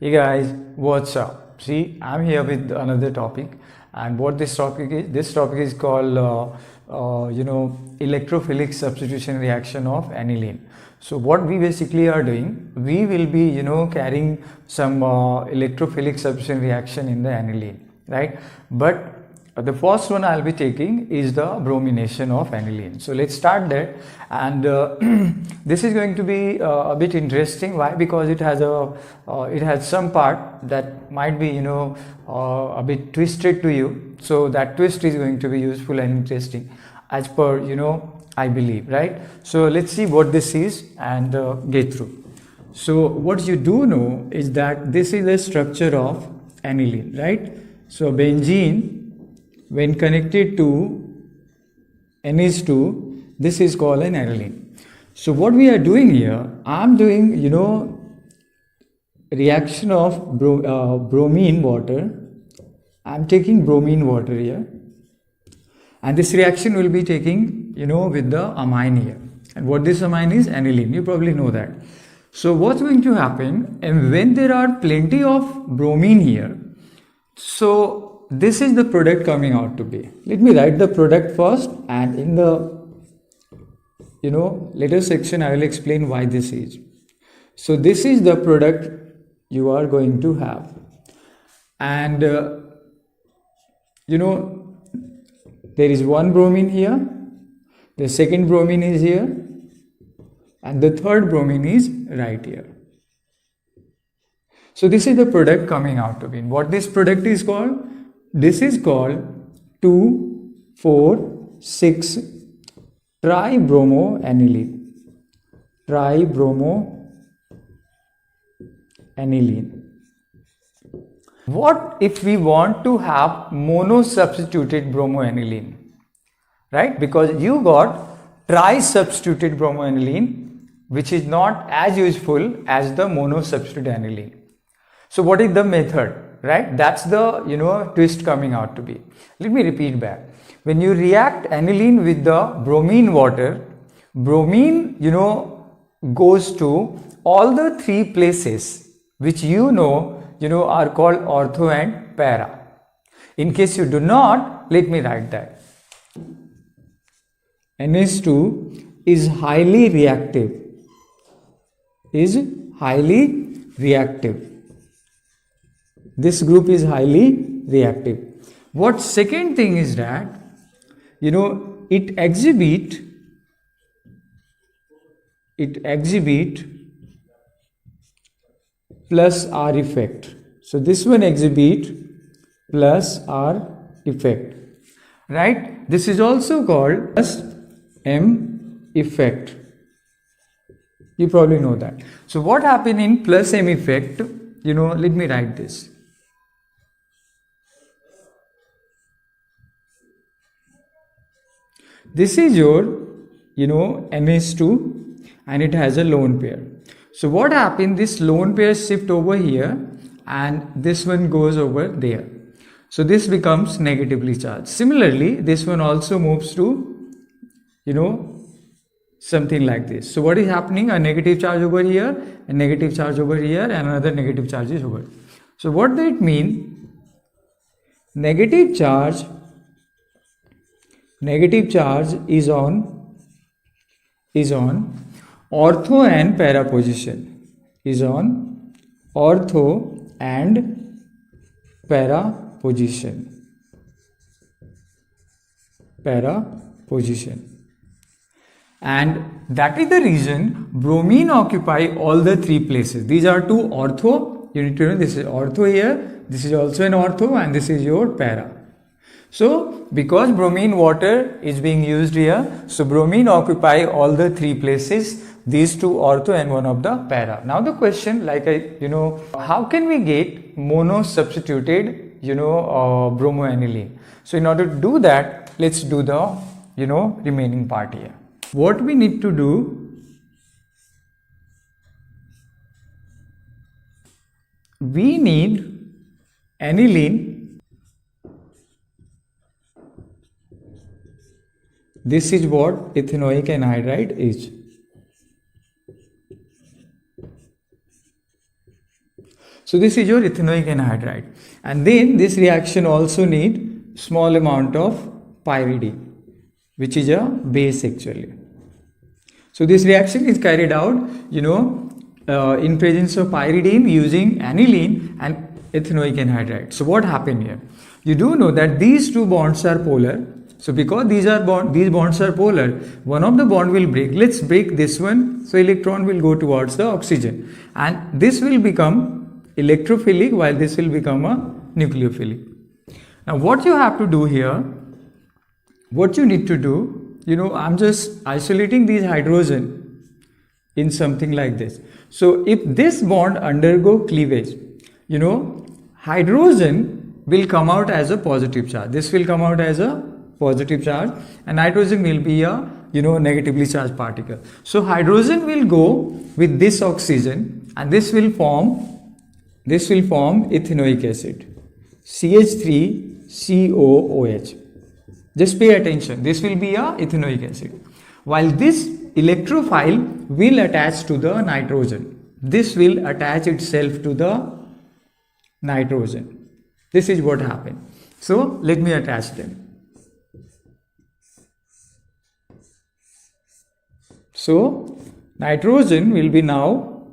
Hey guys, what's up? See, I'm here with another topic, and what this topic is called, electrophilic substitution reaction of aniline. So, what we basically are doing, we will be, carrying some electrophilic substitution reaction in the aniline, right? But the first one I'll be taking is the bromination of aniline. So let's start that, and this is going to be a bit interesting. Why? Because it has some part that might be a bit twisted to you. So that twist is going to be useful and interesting, as per I believe, right? So let's see what this is and get through. So what you do know is that this is the structure of aniline, right? So benzene, when connected to NH2, this is called an aniline. So what we are doing here, I'm doing reaction of bromine water. I'm taking bromine water here, and this reaction will be taking with the amine here. And what this amine is? Aniline. You probably know that. So what's going to happen, and when there are plenty of bromine here, so this is the product coming out to be. Let me write the product first, and in the later section I will explain why this is. So this is the product you are going to have, and there is one bromine here, the second bromine is here, and the third bromine is right here. So this is the product coming out to be. What this product is called? This is called 2,4,6 tribromoaniline. Tribromoaniline. What if we want to have mono-substituted bromoaniline? Right? Because you got tri-substituted bromoaniline, which is not as useful as the mono-substituted aniline. So what is the method? Right? That's the twist coming out to be. Let me repeat back. When you react aniline with the bromine water, bromine goes to all the three places which are called ortho and para. In case you do not, let me write that. NH2 is highly reactive. This group is highly reactive. What second thing is that it exhibit plus R effect. So this one exhibit plus R effect, right? This is also called plus M effect. You probably know that. So what happened in plus M effect? Let me write this. This is your NH2, and it has a lone pair. So what happened? This lone pair shift over here, and this one goes over there. So this becomes negatively charged. Similarly, this one also moves to something like this. So what is happening? A negative charge over here, a negative charge over here, and another negative charge is over. So what does it mean? Negative charge is on ortho and para position. Is on ortho and para position. And that is the reason bromine occupy all the three places. These are two ortho. You need to know this is ortho here. This is also an ortho, and this is your para. So because bromine water is being used here, so bromine occupy all the three places, these two ortho and one of the para. Now the question, how can we get mono substituted bromoaniline? So in order to do that, let's do the remaining part here. What we need to do, we need aniline. This is what ethanoic anhydride is. So this is your ethanoic anhydride. And then this reaction also need small amount of pyridine, which is a base actually. So this reaction is carried out, in presence of pyridine using aniline and ethanoic anhydride. So what happened here? You do know that these two bonds are polar. So because these bonds are polar, one of the bond will break. Let's break this one. So electron will go towards the oxygen, and this will become electrophilic while this will become a nucleophilic. Now what you have to do here, what you need to do, I'm just isolating these hydrogen in something like this. So if this bond undergo cleavage, hydrogen will come out as a positive charge. This will come out as a positive charge, and nitrogen will be a negatively charged particle. So hydrogen will go with this oxygen, and this will form ethanoic acid, CH3COOH. Just pay attention, this will be a ethanoic acid, while this electrophile will attach to the nitrogen. This will attach itself to the nitrogen. This is what happened. So let me attach them. So nitrogen will be now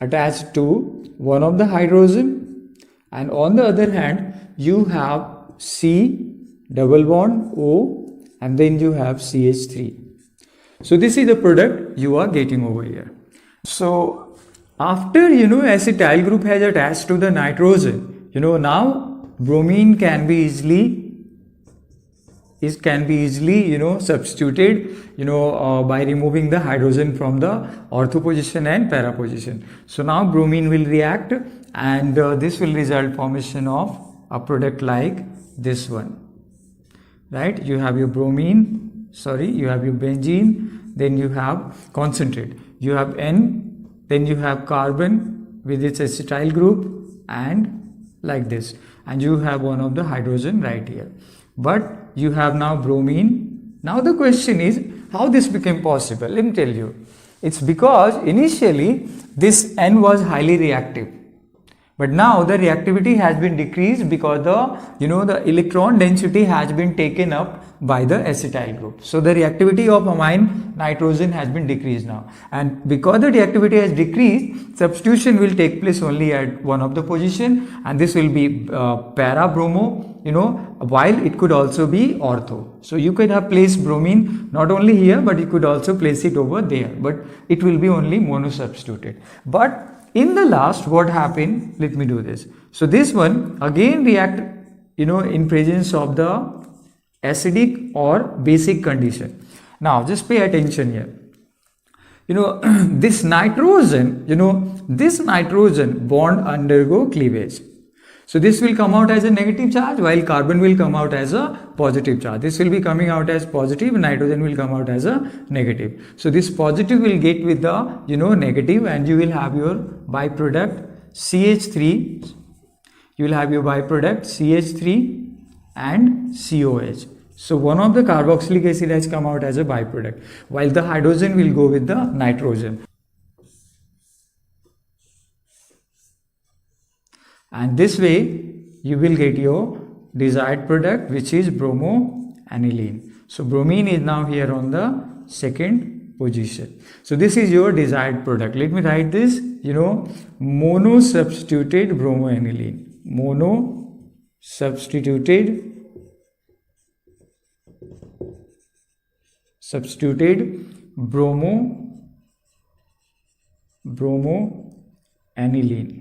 attached to one of the hydrogen, and on the other hand you have C double bond O, and then you have CH3. So this is the product you are getting over here. So after acetyl group has attached to the nitrogen, now bromine can be easily substituted by removing the hydrogen from the ortho position and para position. So now bromine will react, and this will result formation of a product like this one, right? You have your you have your benzene, then you have concentrate, you have N, then you have carbon with its acetyl group, and like this, and you have one of the hydrogen right here, but you have now bromine. Now the question is how this became possible. Let me tell you, it's because initially this N was highly reactive, but now the reactivity has been decreased because the electron density has been taken up by the acetyl group. So the reactivity of amine nitrogen has been decreased now, and because the reactivity has decreased, substitution will take place only at one of the position, and this will be para bromo, while it could also be ortho. So you could have placed bromine not only here, but you could also place it over there, but it will be only mono substituted. But in the last, what happened, let me do this. So this one again react in presence of the acidic or basic condition. Now just pay attention here. This nitrogen bond undergo cleavage. So this will come out as a negative charge, while carbon will come out as a positive charge. This will be coming out as positive, nitrogen will come out as a negative. So this positive will get with the negative, and you will have your byproduct CH3. You will have your byproduct CH3 and COH. So one of the carboxylic acid has come out as a byproduct, while the hydrogen will go with the nitrogen. And this way you will get your desired product, which is bromoaniline. So bromine is now here on the second position. So this is your desired product. Let me write this, mono substituted bromoaniline. Mono substituted bromoaniline.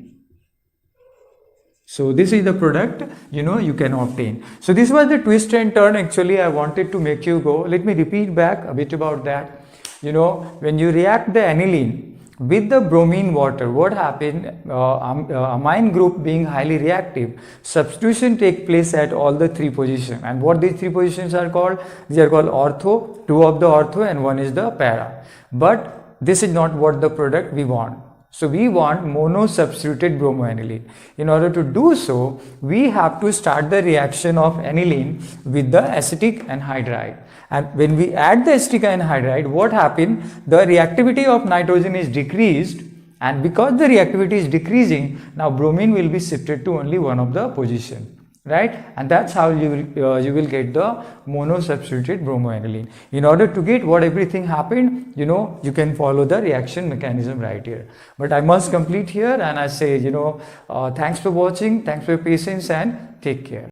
So this is the product you can obtain. So this was the twist and turn actually I wanted to make you go. Let me repeat back a bit about that. When you react the aniline with the bromine water, what happened? Amine group being highly reactive, substitution take place at all the three positions. And what these three positions are called? These are called ortho, two of the ortho, and one is the para. But this is not what the product we want. So we want mono substituted bromoaniline. In order to do so, we have to start the reaction of aniline with the acetic anhydride. And when we add the acetic anhydride, what happened? The reactivity of nitrogen is decreased, and because the reactivity is decreasing, now bromine will be shifted to only one of the position, right? And that's how you will get the monosubstituted bromoaniline. In order to get what everything happened, you can follow the reaction mechanism right here. But I must complete here, and I say, thanks for watching, thanks for your patience, and take care.